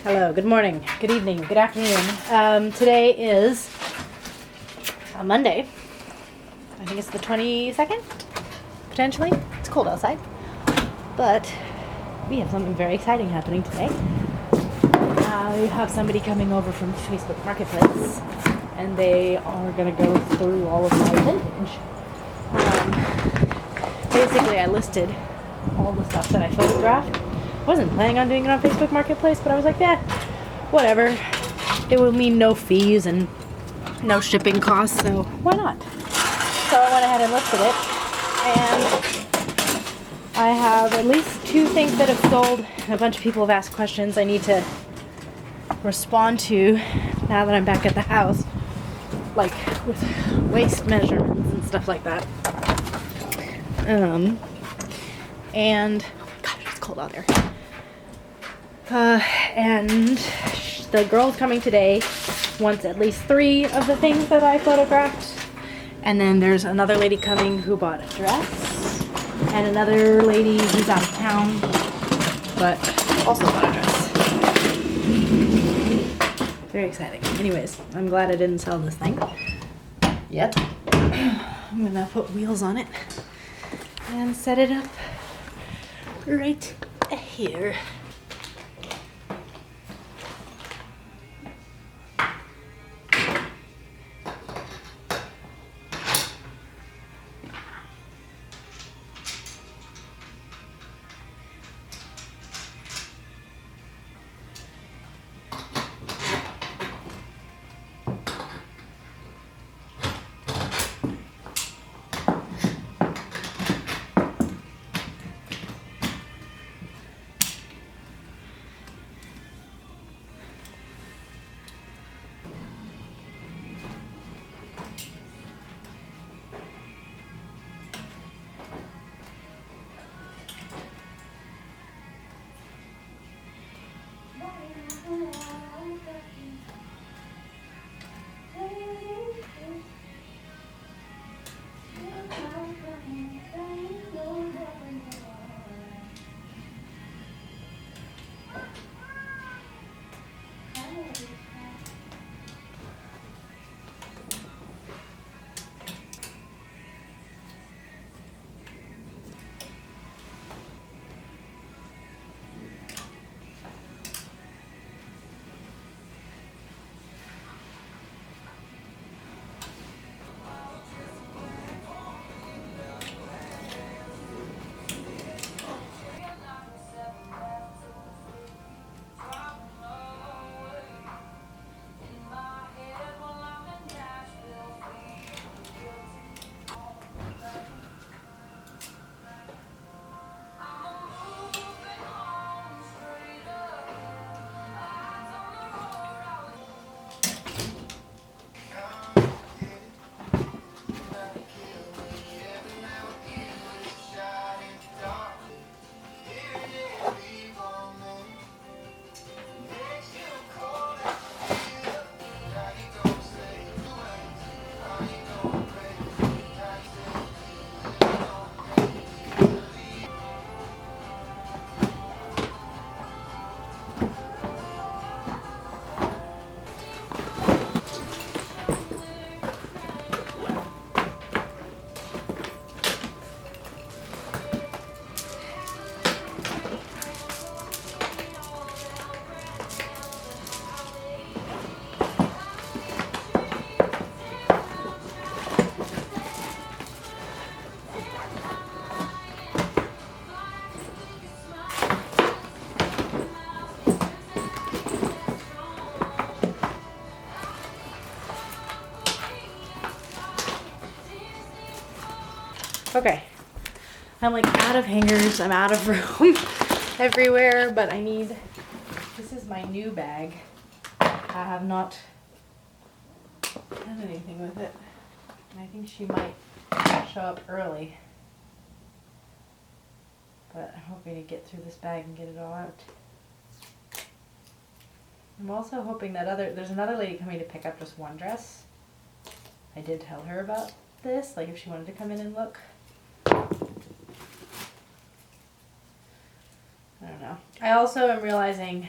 Hello, good morning, good evening, good afternoon. Today is a Monday. I think it's the 22nd, potentially. It's cold outside, but we have something very exciting happening today. We have somebody coming over from Facebook Marketplace, and they are going to go through all of my vintage. Basically, I listed all the stuff that I photographed. I wasn't planning on doing it on Facebook Marketplace, but I was like, whatever. It will mean no fees and no shipping costs, so why not? So I went ahead and listed it, and I have at least 2 things that have sold. A bunch of people have asked questions I need to respond to now that I'm back at the house, like with waist measurements and stuff like that. And gosh, it's cold out there. And the girl's coming today wants at least 3 of the things that I photographed. And then there's another lady coming who bought a dress. And another lady who's out of town, but also bought a dress. Very exciting. Anyways, I'm glad I didn't sell this thing yet. I'm gonna put wheels on it and set it up right here. Okay, I'm like out of hangers, I'm out of room everywhere, but this is my new bag. I have not done anything with it. And I think she might show up early. But I'm hoping to get through this bag and get it all out. I'm also hoping that there's another lady coming to pick up just one dress. I did tell her about this, like if she wanted to come in and look. I don't know. I also am realizing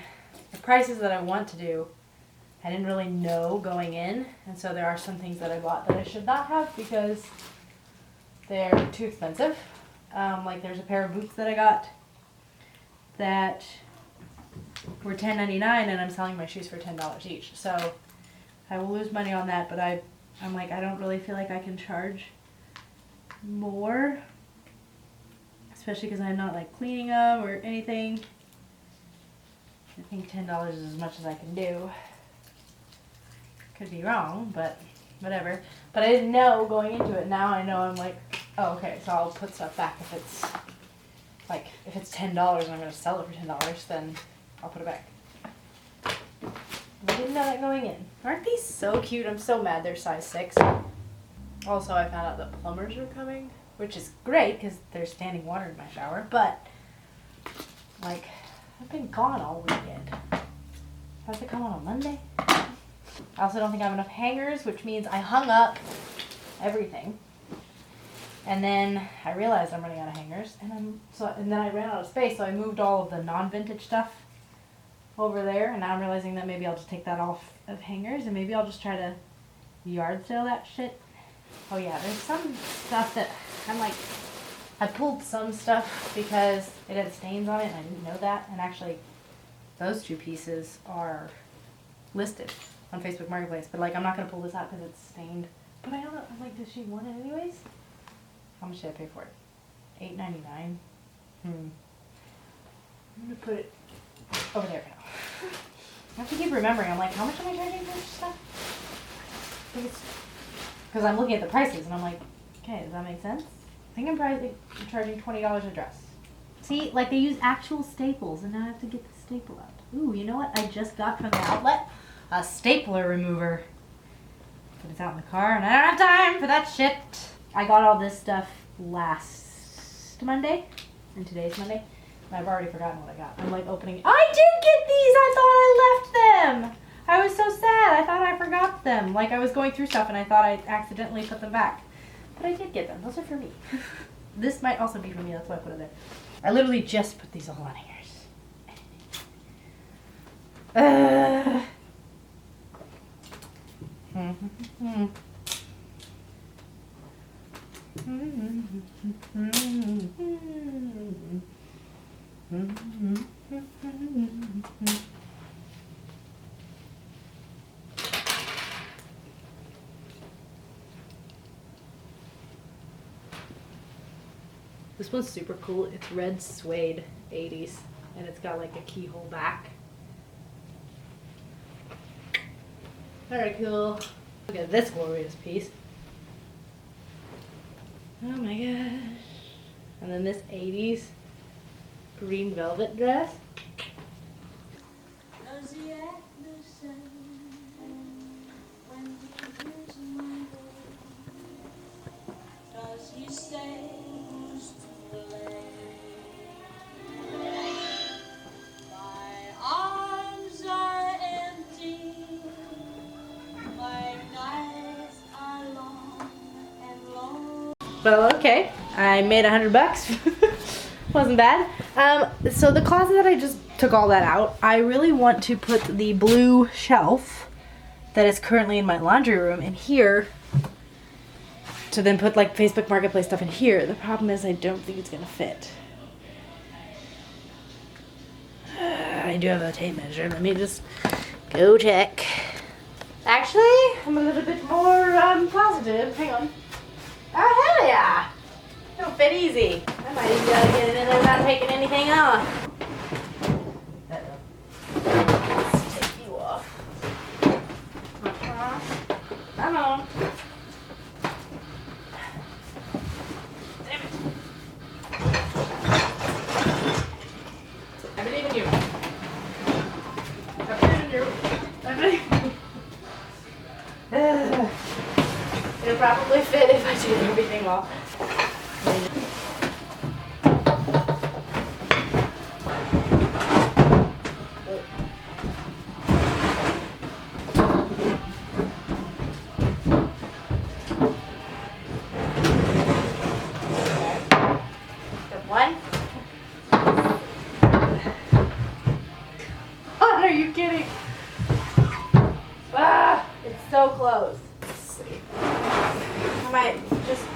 the prices that I want to do, I didn't really know going in, and so there are some things that I bought that I should not have because they're too expensive. Like there's a pair of boots that I got that were $10.99 and I'm selling my shoes for $10 each. So I will lose money on that, but I'm like, I don't really feel like I can charge more, especially because I'm not like cleaning them or anything. I think $10 is as much as I can do. Could be wrong, but whatever. But I didn't know going into it. Now I know. I'm like, oh, okay, so I'll put stuff back if it's like, if it's $10 and I'm going to sell it for $10, then I'll put it back. I didn't know that going in. Aren't these so cute? I'm so mad they're size 6. Also, I found out that plumbers are coming, which is great because there's standing water in my shower, but like, I've been gone all weekend. Has to come on a Monday? I also don't think I have enough hangers, which means I hung up everything. And then I realized I'm running out of hangers, and then I ran out of space, so I moved all of the non-vintage stuff over there, and now I'm realizing that maybe I'll just take that off of hangers, and maybe I'll just try to yard sale that shit. Oh yeah, there's some stuff that I'm like, I pulled some stuff because it had stains on it, and I didn't know that, and actually those 2 pieces are listed on Facebook Marketplace, but like I'm not going to pull this out because it's stained. But I don't know, I'm like, does she want it anyways? How much did I pay for it? $8.99. I'm gonna put it over there now. I have to keep remembering. I'm like, how much am I charging for this stuff? Because I'm looking at the prices and I'm like, okay, does that make sense? I think I'm charging $20 a dress. See, like they use actual staples, and now I have to get the staple out. Ooh, you know what? I just got from the outlet a stapler remover. But it's out in the car, and I don't have time for that shit. I got all this stuff last Monday, and today's Monday. And I've already forgotten what I got. I'm like opening. I did get these! I thought I left them! I was so sad. I thought I forgot them. Like I was going through stuff and I thought I accidentally put them back. But I did get them. Those are for me. This might also be for me. That's why I put it there. I literally just put these all on hangers. This one's super cool. It's red suede 80s, and it's got like a keyhole back. Very cool. Look at this glorious piece. Oh my gosh. And then this 80s green velvet dress. Well, okay, I made $100. Wasn't bad. So the closet that I just took all that out, I really want to put the blue shelf that is currently in my laundry room in here, to then put like Facebook Marketplace stuff in here. The problem is I don't think it's gonna fit. I do have a tape measure. Let me just go check. Actually, I'm a little bit more positive. Hang on. Oh, hell yeah! It'll fit easy. I might even be able to get it in there without taking anything off. Let's take you off. Come on. Damn it. I believe in you. I believe in you. I believe in you. It'll probably fit if I do everything off. Step 1. What are you you kidding? Ah, it's so close. Let's see. I might just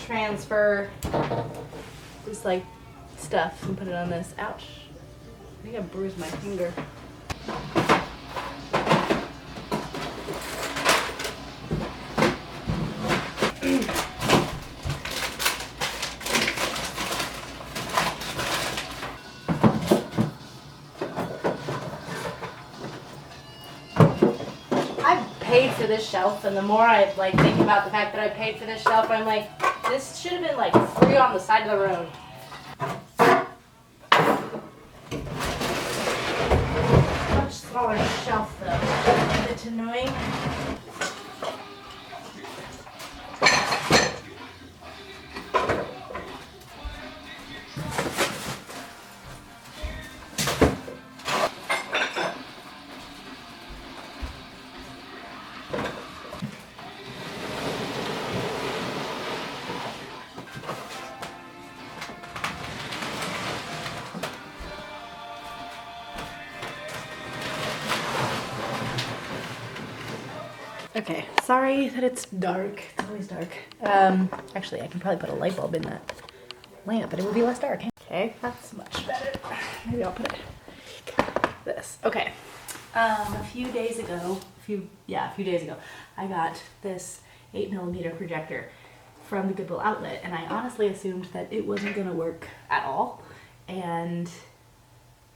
transfer this like stuff and put it on this. Ouch. I think I bruised my finger. Paid for this shelf, and the more I like think about the fact that I paid for this shelf, I'm like, this should have been like free on the side of the road. Much smaller shelf though. It's annoying. Okay, sorry that it's dark. It's always dark. Actually, I can probably put a light bulb in that lamp, but it would be less dark. Okay, that's much better. Maybe I'll put it like this. Okay. A few days ago, I got this 8mm projector from the Goodwill outlet, and I honestly assumed that it wasn't gonna work at all. And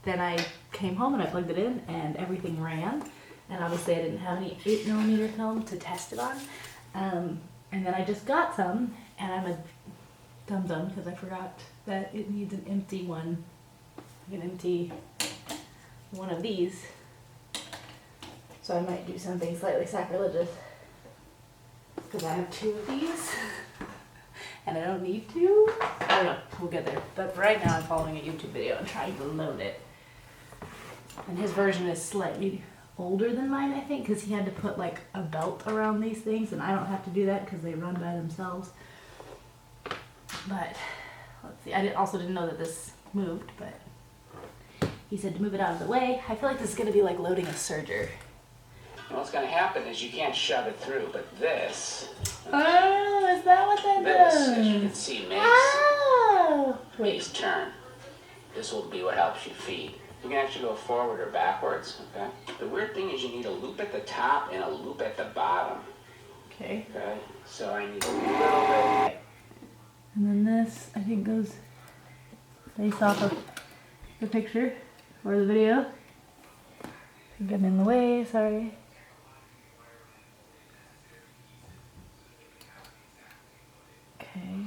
then I came home and I plugged it in, and everything ran. And obviously I didn't have any 8mm film to test it on. And then I just got some, and I'm a dum-dum because I forgot that it needs an empty one, like an empty one of these. So I might do something slightly sacrilegious because I have 2 of these and I don't need to. I don't know, we'll get there. But right now I'm following a YouTube video and trying to load it. And his version is slightly older than mine, I think, because he had to put like a belt around these things, and I don't have to do that because they run by themselves. But let's see, also didn't know that this moved, but he said to move it out of the way. I feel like this is going to be like loading a serger. And what's going to happen is you can't shove it through, but this... Oh, is that what that this, does? as you can see, makes these turn. This will be what helps you feed. You can actually go forward or backwards, okay? The weird thing is you need a loop at the top and a loop at the bottom. Okay. Okay, so I need a little bit. And then this, I think, goes based off of the picture or the video. I think I'm in the way, sorry. Okay.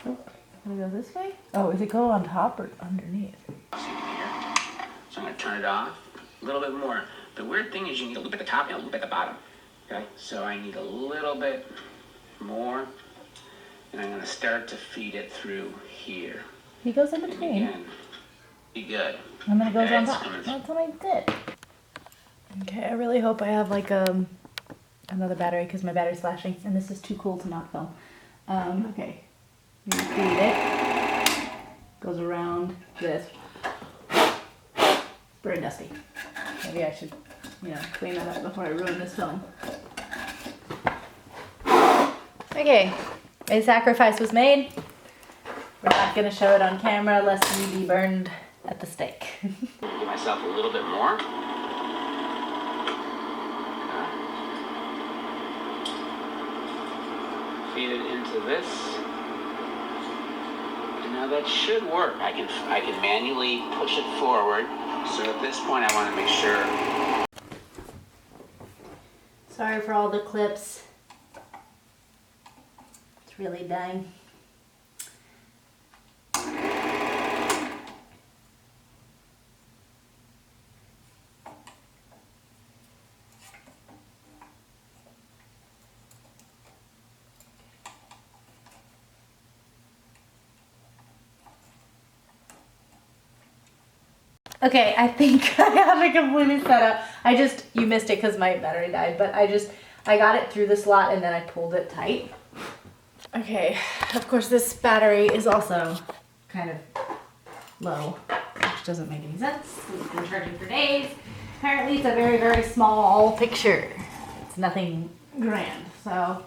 Oh, can I go this way? Oh, is it go on top or underneath? So I'm going to turn it off a little bit more. The weird thing is you need a loop at the top and a loop at the bottom. Okay, so I need a little bit more, and I'm going to start to feed it through here. He goes in between. Again, be good. And then it goes on top. That's what I did. Okay, I really hope I have like another battery because my battery's flashing, and this is too cool to not film. Okay, you feed it. Goes around this. Very dusty. Maybe I should, clean that up before I ruin this film. Okay, a sacrifice was made. We're not going to show it on camera lest we be burned at the stake. Give myself a little bit more. Feed it into this. And now that should work. I can manually push it forward. So at this point I want to make sure. Sorry for all the clips. It's really dying. Okay, I think I have it completely set up. You missed it because my battery died, but I got it through the slot and then I pulled it tight. Okay, of course this battery is also kind of low. which doesn't make any sense. We've been charging for days. Apparently it's a very, very small picture. It's nothing grand. So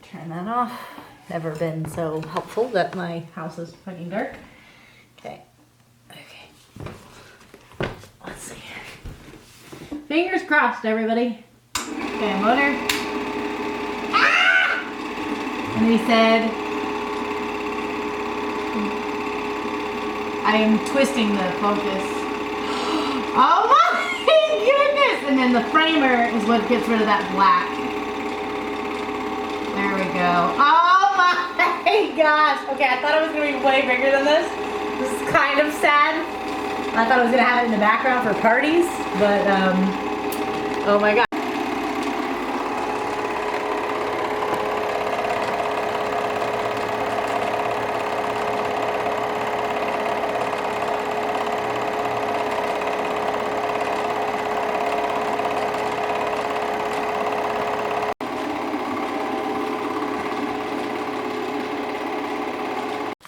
turn that off. Never been so helpful that my house is fucking dark. Okay. Let's see. Fingers crossed, everybody. Okay, motor. And he said, I am twisting the focus. Oh my goodness! And then the framer is what gets rid of that black. There we go. Oh my gosh. Okay, I thought it was going to be way bigger than this. This is kind of sad. I thought I was going to have it in the background for parties, but oh my god.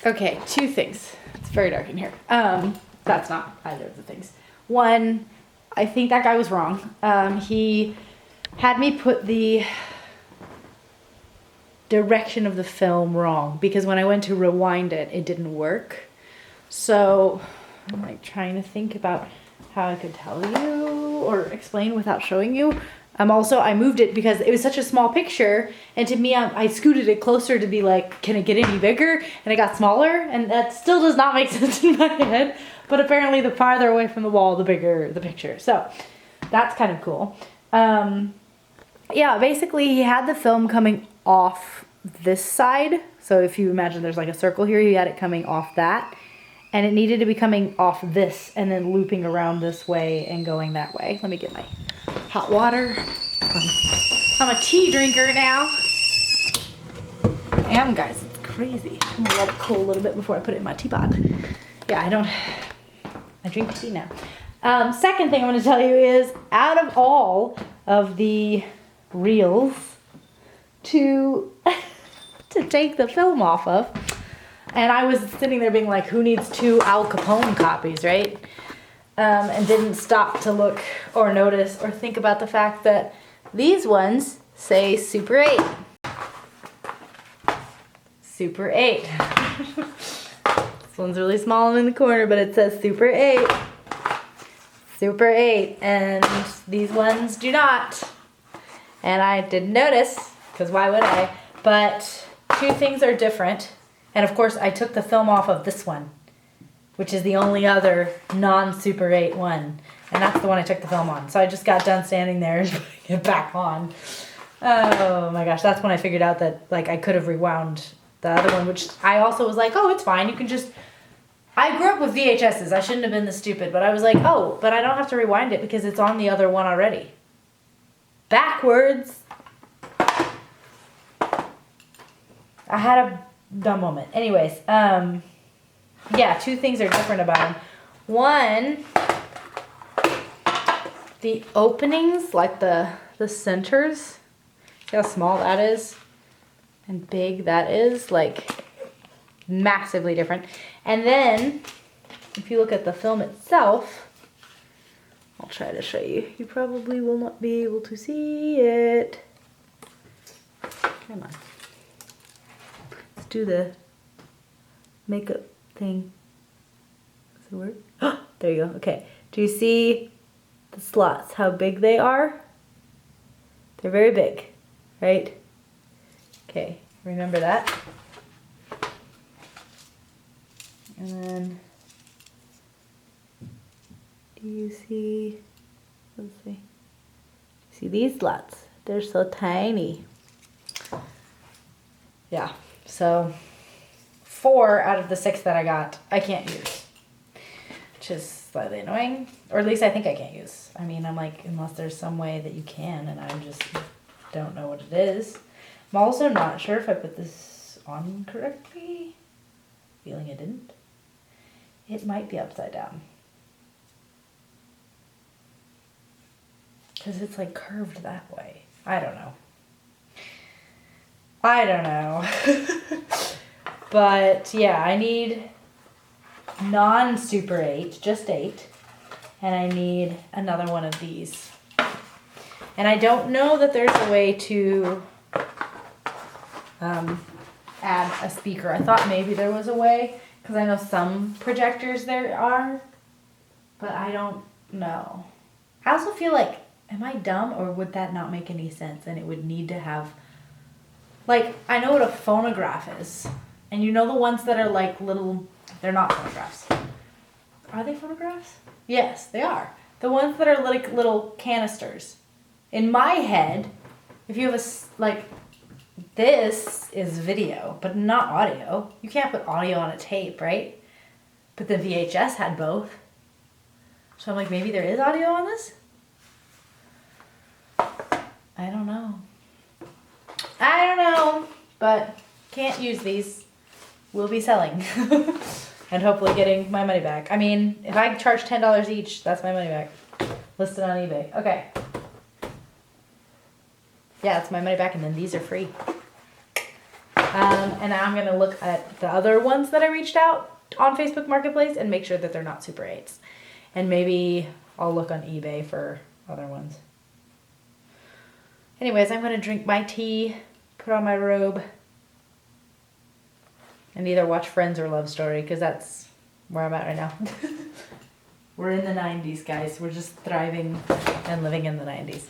Okay, two things. It's very dark in here. That's not either of the things. One, I think that guy was wrong. He had me put the direction of the film wrong because when I went to rewind it, it didn't work. So I'm like trying to think about how I could tell you or explain without showing you. I moved it because it was such a small picture, and to me, I scooted it closer to be like, can it get any bigger? And it got smaller, and that still does not make sense in my head, but apparently the farther away from the wall, the bigger the picture. So that's kind of cool. Yeah, basically he had the film coming off this side. So if you imagine there's like a circle here, he had it coming off that, and it needed to be coming off this and then looping around this way and going that way. Let me get my hot water. I'm a tea drinker now. I am, guys. It's crazy. I'm gonna let it cool a little bit before I put it in my teapot. Yeah, I drink tea now. Second thing I'm gonna tell you is, out of all of the reels to take the film off of, and I was sitting there being like, who needs 2 Al Capone copies, right? And didn't stop to look or notice or think about the fact that these ones say Super 8. Super 8. This one's really small in the corner, but it says Super 8. Super 8. And these ones do not. And I didn't notice, because why would I? But 2 things are different. And of course, I took the film off of this one, which is the only other non-Super 8 one. And that's the one I took the film on. So I just got done standing there and putting it back on. Oh my gosh, that's when I figured out that like I could have rewound the other one, which I also was like, oh, it's fine. You can just... I grew up with VHSs. I shouldn't have been this stupid. But I was like, oh, but I don't have to rewind it because it's on the other one already. Backwards. I had a dumb moment. Anyways, yeah, 2 things are different about them. One, the openings, like the centers, see how small that is and big that is, like massively different. And then if you look at the film itself, I'll try to show you. You probably will not be able to see it. Come on. Let's do the makeup thing. Does it work? Oh, there you go. Okay. Do you see the slots, how big they are? They're very big, right? Okay, remember that. And then, do you see, let's see. See these slots? They're so tiny. Yeah, so 4 out of the 6 that I got, I can't use, which is slightly annoying, or at least I think I can't use. I mean, I'm like, unless there's some way that you can, and I just don't know what it is. I'm also not sure if I put this on correctly. Feeling it didn't. It might be upside down. Because it's like curved that way. I don't know. But yeah, I need non-Super 8, just 8. And I need another one of these. And I don't know that there's a way to add a speaker. I thought maybe there was a way, because I know some projectors there are, but I don't know. I also feel like, am I dumb, or would that not make any sense? And it would need to have, like, I know what a phonograph is. And you know the ones that are like little, they're not phonographs. Are they phonographs? Yes, they are. The ones that are like little canisters. In my head, if you have like, this is video, but not audio. You can't put audio on a tape, right? But the VHS had both. So I'm like, maybe there is audio on this? I don't know. But can't use these. We'll be selling. And hopefully getting my money back. I mean, if I charge $10 each, that's my money back. Listed on eBay. Okay. Yeah, it's my money back, and then these are free. And now I'm going to look at the other ones that I reached out on Facebook Marketplace and make sure that they're not Super 8s. And maybe I'll look on eBay for other ones. Anyways, I'm going to drink my tea, put on my robe, and either watch Friends or Love Story, because that's where I'm at right now. We're in the 90s, guys. We're just thriving and living in the 90s.